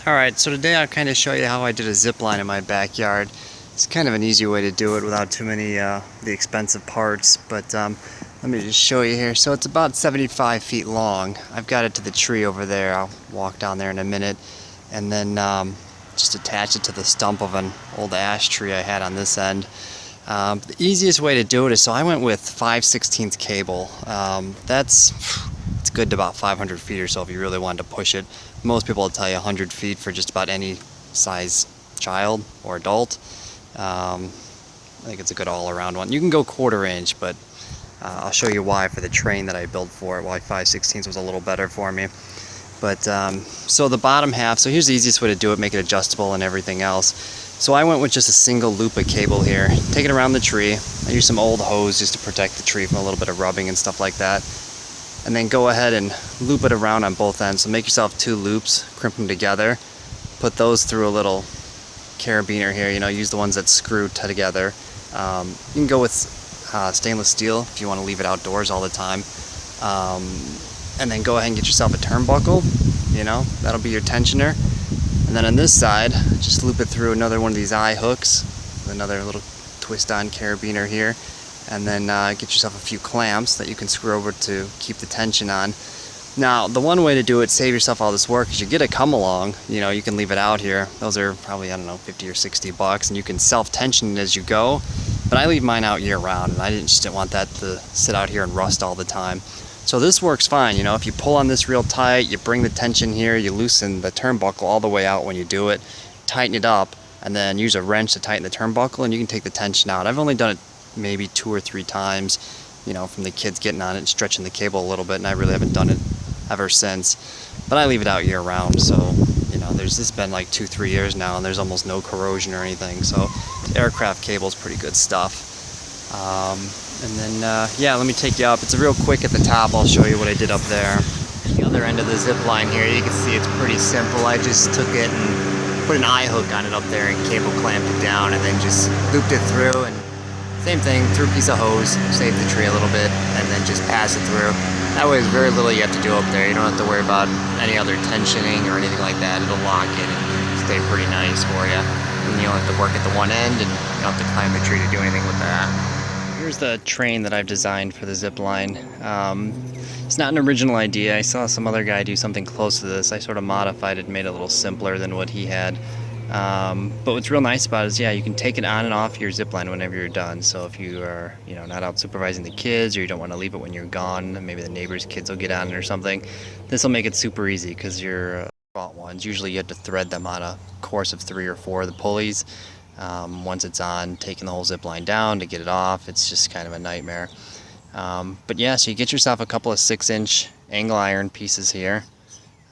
Alright, so today I'll kind of show you how I did a zip line in my backyard. It's kind of an easy way to do it without too many the expensive parts, but let me just show you here. So it's about 75 feet long. I've got it to the tree over there. I'll walk down there in a minute, and then just attach it to the stump of an old ash tree I had on this end. The easiest way to do it is, so I went with 5/16 cable. It's good to about 500 feet or so if you really wanted to push it. Most people will tell you 100 feet for just about any size child or adult. I think it's a good all-around one. You can go 1/4 inch, but I'll show you why for the train that I built for it, why 5/16 was a little better for me. But so the bottom half, so here's the easiest way to do it, make it adjustable and everything else. So I went with just a single loop of cable here, take it around the tree. I used some old hose just to protect the tree from a little bit of rubbing and stuff like that. And then go ahead and loop it around on both ends. So make yourself 2 loops, crimp them together, put those through a little carabiner here, use the ones that screw together. You can go with stainless steel if you want to leave it outdoors all the time. And then go ahead and get yourself a turnbuckle, that'll be your tensioner. And then on this side, just loop it through another one of these eye hooks, another little twist on carabiner here. And then get yourself a few clamps that you can screw over to keep the tension on. Now, the one way to do it, save yourself all this work, is you get a come along, you can leave it out here. Those are probably, I don't know, 50 or 60 bucks, and you can self-tension it as you go. But I leave mine out year round, and I just didn't want that to sit out here and rust all the time. So this works fine, if you pull on this real tight, you bring the tension here, you loosen the turnbuckle all the way out when you do it, tighten it up, and then use a wrench to tighten the turnbuckle, and you can take the tension out. I've only done it maybe 2 or 3 times, from the kids getting on it and stretching the cable a little bit, and I really haven't done it ever since. But I leave it out year round, so this has been like 2-3 years now, and there's almost no corrosion or anything. So aircraft cable is pretty good stuff. And then yeah, let me take you up. It's real quick at the top. I'll show you what I did up there. The other end of the zip line here, you can see it's pretty simple. I just took it and put an eye hook on it up there and cable clamped it down, and then just looped it through, and same thing, through a piece of hose, save the tree a little bit, and then just pass it through. That way there's very little you have to do up there. You don't have to worry about any other tensioning or anything like that. It'll lock in and stay pretty nice for you. And you don't have to work at the one end, and you don't have to climb the tree to do anything with that. Here's the train that I've designed for the zip line. It's not an original idea. I saw some other guy do something close to this. I sort of modified it and made it a little simpler than what he had. But what's real nice about it is, you can take it on and off your zip line whenever you're done. So if you are, not out supervising the kids, or you don't want to leave it when you're gone, maybe the neighbor's kids will get on it or something, this will make it super easy, because your bought ones, usually you have to thread them on a course of 3 or 4 of the pulleys. Once it's on, taking the whole zip line down to get it off, it's just kind of a nightmare. But yeah, so you get yourself a couple of 6-inch angle iron pieces here.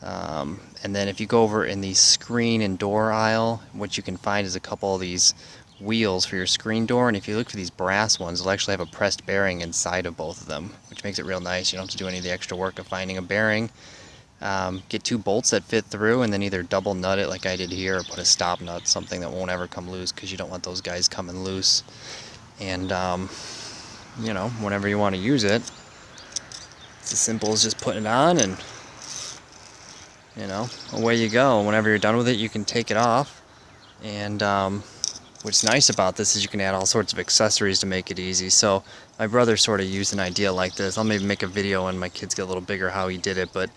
And then if you go over in the screen and door aisle, what you can find is a couple of these wheels for your screen door, and if you look for these brass ones, they'll actually have a pressed bearing inside of both of them, which makes it real nice. You don't have to do any of the extra work of finding a bearing. Get 2 bolts that fit through, and then either double nut it like I did here, or put a stop nut, something that won't ever come loose, because you don't want those guys coming loose. And whenever you want to use it, it's as simple as just putting it on, and away you go. Whenever you're done with it, you can take it off. And what's nice about this is you can add all sorts of accessories to make it easy. So my brother sort of used an idea like this. I'll maybe make a video when my kids get a little bigger how he did it, but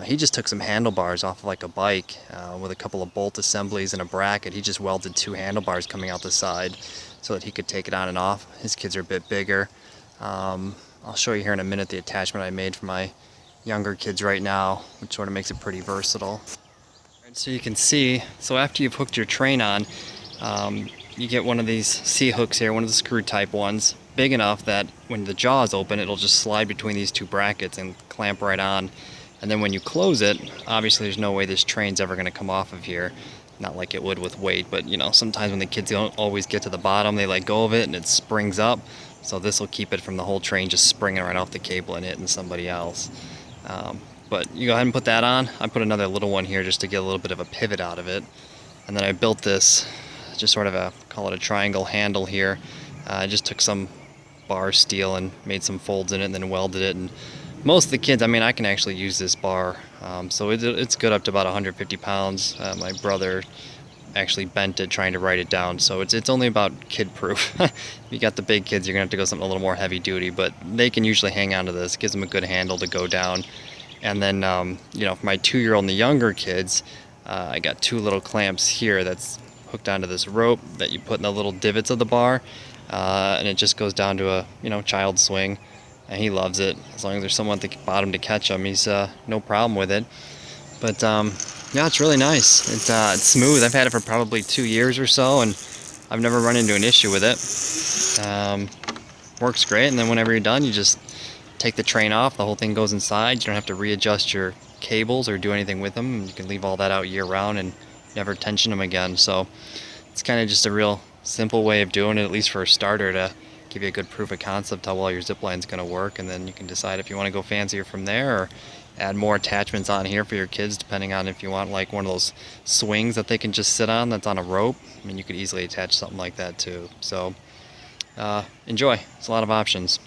he just took some handlebars off of like a bike with a couple of bolt assemblies and a bracket. He just welded 2 handlebars coming out the side so that he could take it on and off. His kids are a bit bigger. I'll show you here in a minute the attachment I made for my younger kids right now, which sort of makes it pretty versatile. So you can see, so after you've hooked your train on, you get one of these C-hooks here, one of the screw type ones, big enough that when the jaw is open, it'll just slide between these 2 brackets and clamp right on. And then when you close it, obviously there's no way this train's ever going to come off of here. Not like it would with weight, but sometimes when the kids don't always get to the bottom, they let go of it and it springs up. So this will keep it from the whole train just springing right off the cable and hitting somebody else. But you go ahead and put that on. I put another little one here just to get a little bit of a pivot out of it. And then I built this, just sort of call it a triangle handle here. I just took some bar steel and made some folds in it and then welded it. And most of the kids, I mean, I can actually use this bar So it's good up to about 150 pounds. My brother actually bent it trying to write it down, so it's only about kid proof. If you got the big kids, you're gonna have to go something a little more heavy duty, but they can usually hang on to this. Gives them a good handle to go down. And then you know, for my 2-year-old and the younger kids, I got 2 little clamps here that's hooked onto this rope that you put in the little divots of the bar, and it just goes down to a, you know, child swing, and he loves it. As long as there's someone at the bottom to catch him, he's no problem with it. But yeah, it's really nice. It's smooth. I've had it for probably 2 years or so, and I've never run into an issue with it. Works great, and then whenever you're done, you just take the train off. The whole thing goes inside. You don't have to readjust your cables or do anything with them. You can leave all that out year round and never tension them again. So it's kind of just a real simple way of doing it, at least for a starter, to give you a good proof of concept how well your zip line's going to work, and then you can decide if you want to go fancier from there or add more attachments on here for your kids, depending on if you want like one of those swings that they can just sit on that's on a rope. I mean, you could easily attach something like that too. So enjoy. It's a lot of options.